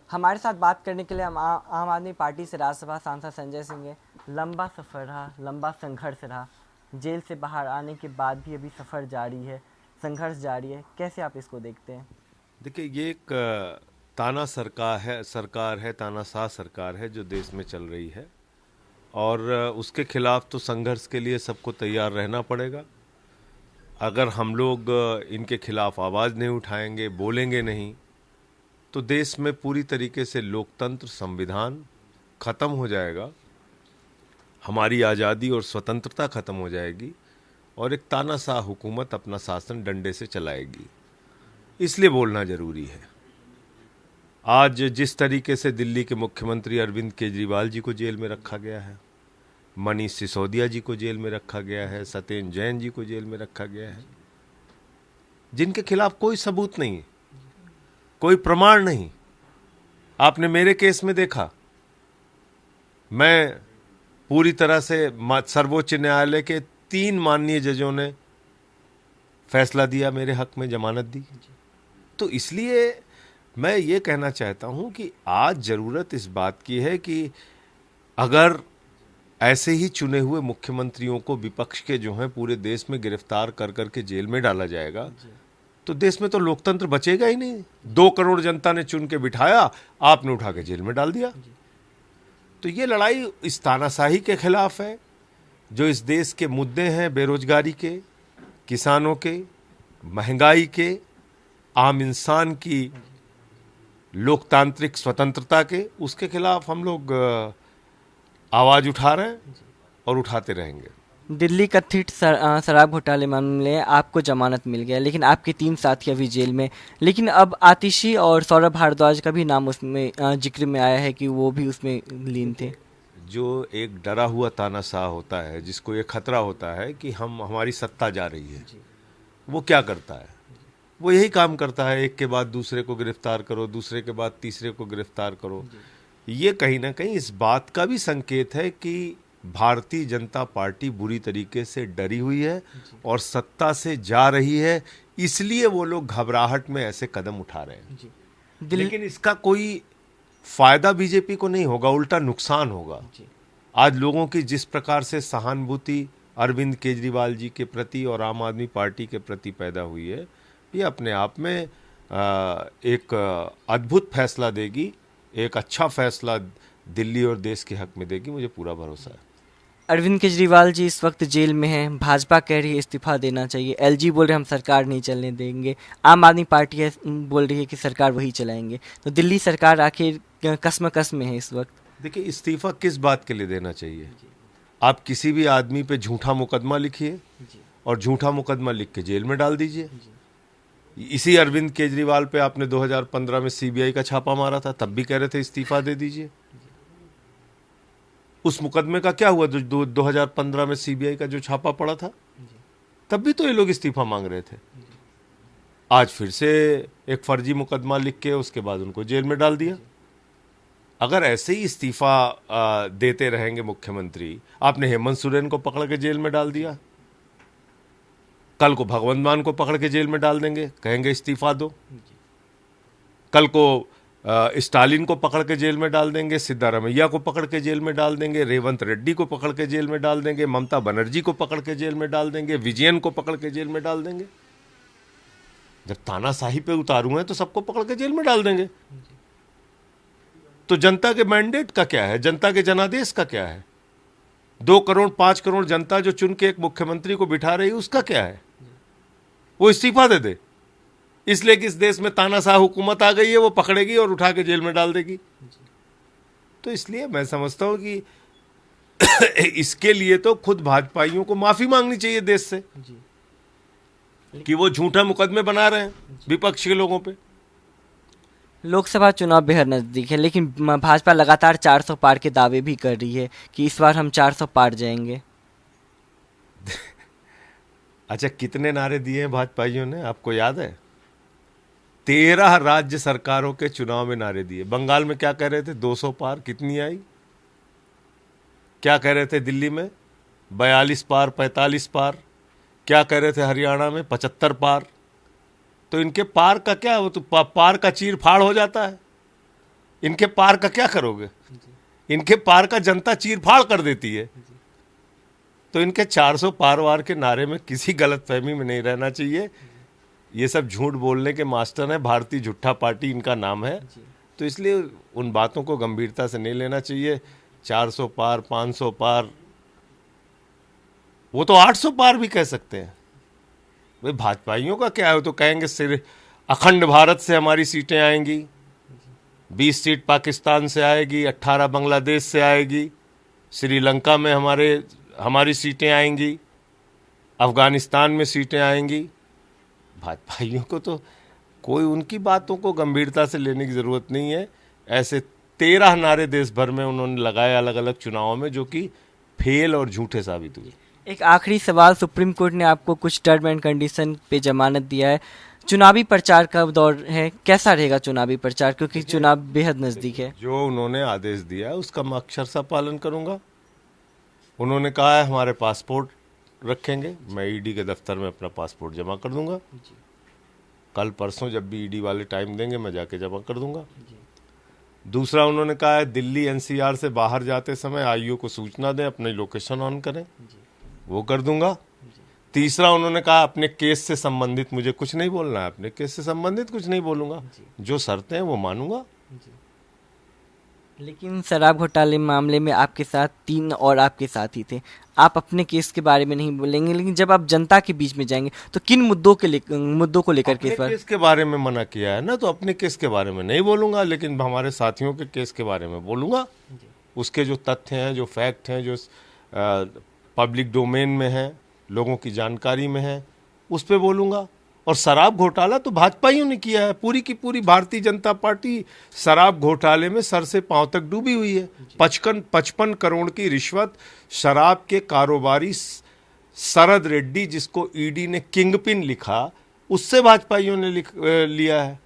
हमारे साथ बात करने के लिए हम आम आदमी पार्टी से राज्यसभा सांसद संजय सिंह है। लंबा सफ़र रहा, लंबा संघर्ष रहा। जेल से बाहर आने के बाद भी अभी सफ़र जारी है, संघर्ष जारी है। कैसे आप इसको देखते हैं? देखिए, ये एक ताना सरकार है, तानाशाह सरकार है जो देश में चल रही है। और उसके खिलाफ तो संघर्ष के लिए सबको तैयार रहना पड़ेगा। अगर हम लोग इनके खिलाफ आवाज़ नहीं उठाएंगे, बोलेंगे नहीं, तो देश में पूरी तरीके से लोकतंत्र, संविधान खत्म हो जाएगा, हमारी आज़ादी और स्वतंत्रता खत्म हो जाएगी और एक तानाशाह हुकूमत अपना शासन डंडे से चलाएगी। इसलिए बोलना जरूरी है। आज जिस तरीके से दिल्ली के मुख्यमंत्री अरविंद केजरीवाल जी को जेल में रखा गया है, मनीष सिसोदिया जी को जेल में रखा गया है, सत्येंद्र जैन जी को जेल में रखा गया है, जिनके खिलाफ कोई सबूत नहीं, कोई प्रमाण नहीं। आपने मेरे केस में देखा, मैं पूरी तरह से सर्वोच्च न्यायालय के 3 माननीय जजों ने फैसला दिया, मेरे हक में जमानत दी। तो इसलिए मैं ये कहना चाहता हूं कि आज जरूरत इस बात की है कि अगर ऐसे ही चुने हुए मुख्यमंत्रियों को विपक्ष के जो हैं पूरे देश में गिरफ्तार कर करके जेल में डाला जाएगा, तो देश में तो लोकतंत्र बचेगा ही नहीं। 2 करोड़ जनता ने चुन के बिठाया, आपने उठा के जेल में डाल दिया। तो ये लड़ाई इस तानाशाही के खिलाफ है। जो इस देश के मुद्दे हैं, बेरोजगारी के, किसानों के, महंगाई के, आम इंसान की लोकतांत्रिक स्वतंत्रता के, उसके खिलाफ हम लोग आवाज उठा रहे हैं और उठाते रहेंगे। दिल्ली कथित शराब घोटाले मामले में आपको जमानत मिल गया, लेकिन आपके 3 साथी अभी जेल में। लेकिन अब आतिशी और सौरभ भारद्वाज का भी नाम उसमें जिक्र में आया है कि वो भी उसमें लीन थे। जो एक डरा हुआ तानाशाह होता है, जिसको ये खतरा होता है कि हमारी सत्ता जा रही है, वो क्या करता है? वो यही काम करता है, एक के बाद दूसरे को गिरफ्तार करो, दूसरे के बाद तीसरे को गिरफ्तार करो। ये कहीं ना कहीं इस बात का भी संकेत है कि भारतीय जनता पार्टी बुरी तरीके से डरी हुई है और सत्ता से जा रही है, इसलिए वो लोग घबराहट में ऐसे कदम उठा रहे हैं। लेकिन इसका कोई फायदा बीजेपी को नहीं होगा, उल्टा नुकसान होगा। आज लोगों की जिस प्रकार से सहानुभूति अरविंद केजरीवाल जी के प्रति और आम आदमी पार्टी के प्रति पैदा हुई है, ये अपने आप में एक अद्भुत फैसला देगी, एक अच्छा फैसला दिल्ली और देश के हक में देगी, मुझे पूरा भरोसा है। अरविंद केजरीवाल जी इस वक्त जेल में हैं। भाजपा कह रही है इस्तीफा देना चाहिए, एलजी बोल रहे हम सरकार नहीं चलने देंगे, आम आदमी पार्टी है बोल रही है कि सरकार वही चलाएंगे। तो दिल्ली सरकार आखिर कसम में है इस वक्त। देखिए, इस्तीफा किस बात के लिए देना चाहिए? आप किसी भी आदमी पे झूठा मुकदमा लिखिए और झूठा मुकदमा लिख के जेल में डाल दीजिए। इसी अरविंद केजरीवाल पे आपने 2015 में सीबीआई का छापा मारा था, तब भी कह रहे थे इस्तीफा दे दीजिए। उस मुकदमे का क्या हुआ? 2015 में सीबीआई का जो छापा पड़ा था, तब भी तो ये लोग इस्तीफा मांग रहे थे। आज फिर से एक फर्जी मुकदमा लिख के उसके बाद उनको जेल में डाल दिया। अगर ऐसे ही इस्तीफा देते रहेंगे मुख्यमंत्री, आपने हेमंत सोरेन को पकड़ के जेल में डाल दिया, कल को भगवंत मान को पकड़ के जेल में डाल देंगे, कहेंगे इस्तीफा दो। कल को स्टालिन को पकड़ के जेल में डाल देंगे, सिद्धारमैया को पकड़ के जेल में डाल देंगे, रेवंत रेड्डी को पकड़ के जेल में डाल देंगे, ममता बनर्जी को पकड़ के जेल में डाल देंगे, विजयन को पकड़ के जेल में डाल देंगे। जब तानाशाही पे उतारू हैं तो सबको पकड़ के जेल में डाल देंगे। तो जनता के मैंडेट का क्या है? जनता के जनादेश का क्या है? 2 करोड़ 5 करोड़ जनता जो चुन के एक मुख्यमंत्री को बिठा रही है, उसका क्या है? वो इस्तीफा दे दे इसलिए कि इस देश में तानाशाह हुकूमत आ गई है, वो पकड़ेगी और उठा के जेल में डाल देगी। तो इसलिए मैं समझता हूं कि इसके लिए तो खुद भाजपाइयों को माफी मांगनी चाहिए देश से कि वो झूठा मुकदमे बना रहे हैं विपक्ष के लोगों पे। लोकसभा चुनाव बेहद नज़दीक है, लेकिन भाजपा लगातार 400 पार के दावे भी कर रही है कि इस बार हम 400 पार जाएंगे। अच्छा, कितने नारे दिए हैं भाजपाइयों ने, आपको याद है? 13 राज्य सरकारों के चुनाव में नारे दिए। बंगाल में क्या कह रहे थे? 200 पार। कितनी आई? क्या कह रहे थे दिल्ली में? 42 पार, 45 पार। क्या कह रहे थे हरियाणा में? 75 पार। तो इनके पार का क्या, वो तो पार का चीर फाड़ हो जाता है। इनके पार का क्या करोगे? इनके पार का जनता चीर फाड़ कर देती है। तो इनके 400 पार वार के नारे में किसी गलतफहमी में नहीं रहना चाहिए। ये सब झूठ बोलने के मास्टर हैं, भारतीय झूठा पार्टी इनका नाम है। तो इसलिए उन बातों को गंभीरता से नहीं लेना चाहिए। 400 पार, 500 पार, वो तो 800 पार भी कह सकते हैं। भाई भाजपाइयों का क्या है? तो कहेंगे सिर्फ अखंड भारत से हमारी सीटें आएंगी, 20 सीट पाकिस्तान से आएगी, 18 बांग्लादेश से आएगी, श्रीलंका में हमारी सीटें आएंगी, अफगानिस्तान में सीटें आएंगी। भाजपाइयों को तो कोई उनकी बातों को गंभीरता से लेने की जरूरत नहीं है। ऐसे 13 नारे देश भर में उन्होंने लगाए अलग अलग चुनावों में, जो कि फेल और झूठे साबित हुए। एक आखिरी सवाल, सुप्रीम कोर्ट ने आपको कुछ टर्म एंड कंडीशन पे जमानत दिया है, चुनावी प्रचार का दौर है, कैसा रहेगा चुनावी प्रचार, क्योंकि चुनाव बेहद नजदीक है? जो उन्होंने आदेश दिया है उसका मैं अक्षरशः पालन करूंगा। उन्होंने कहा है हमारे पासपोर्ट रखेंगे, मैं ईडी के दफ्तर में अपना पासपोर्ट जमा कर दूंगा। कल परसों जब भी ईडी वाले टाइम देंगे मैं जाके जमा कर दूंगा। दूसरा उन्होंने कहा है दिल्ली एनसीआर से बाहर जाते समय आईओ को सूचना दें, अपनी लोकेशन ऑन करें, वो कर दूंगा। तीसरा उन्होंने कहा अपने केस से संबंधित मुझे कुछ नहीं बोलना है, अपने केस से संबंधित कुछ नहीं बोलूंगा, जो शर्तें हैं वो मानूंगा। लेकिन शराब घोटाले मामले में आपके साथ 3 और आपके साथी थे, आप अपने केस के बारे में नहीं बोलेंगे, लेकिन जब आप जनता के बीच में जाएंगे तो किन मुद्दों को लेकर के इस बार? केस के बारे में मना किया है ना, तो अपने केस के बारे में नहीं बोलूंगा, लेकिन हमारे साथियों के केस के बारे में बोलूंगा। उसके जो तथ्य हैं, जो फैक्ट हैं, जो पब्लिक डोमेन में है, लोगों की जानकारी में है, उस पर बोलूंगा। और शराब घोटाला तो भाजपाइयों ने किया है, पूरी की पूरी भारतीय जनता पार्टी शराब घोटाले में सर से पांव तक डूबी हुई है। 55 करोड़ की रिश्वत शराब के कारोबारी शरद रेड्डी, जिसको ईडी ने किंगपिन लिखा, उससे भाजपाइयों ने लिया है।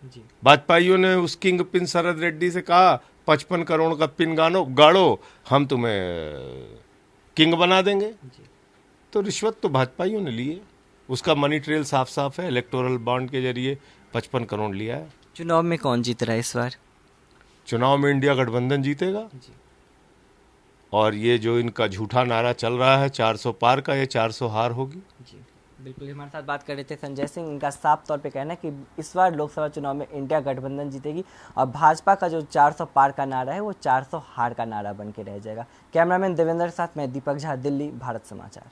भाजपाइयों ने उस किंगपिन शरद रेड्डी से कहा 55 करोड़ का पिन गाड़ो, हम तुम्हें किंग बना देंगे। तो रिश्वत तो भाजपाइयों ने ली है, उसका मनी ट्रेल साफ साफ है। इलेक्टोरल बॉन्ड के जरिए 55 करोड़ लिया है। चुनाव में कौन जीत रहा है इस बार? चुनाव में इंडिया गठबंधन जीतेगा। और ये जो इनका झूठा नारा चल रहा है 400 पार का, ये 400 हार होगी। बिल्कुल, हमारे साथ बात कर रहे थे संजय सिंह। इनका साफ तौर पे कहना है कि इस बार लोकसभा चुनाव में इंडिया गठबंधन जीतेगी और भाजपा का जो 400 पार का नारा है वो 400 हार का नारा बन के रह जाएगा। कैमरामैन देवेंद्र के साथ मैं दीपक झा, दिल्ली, भारत समाचार।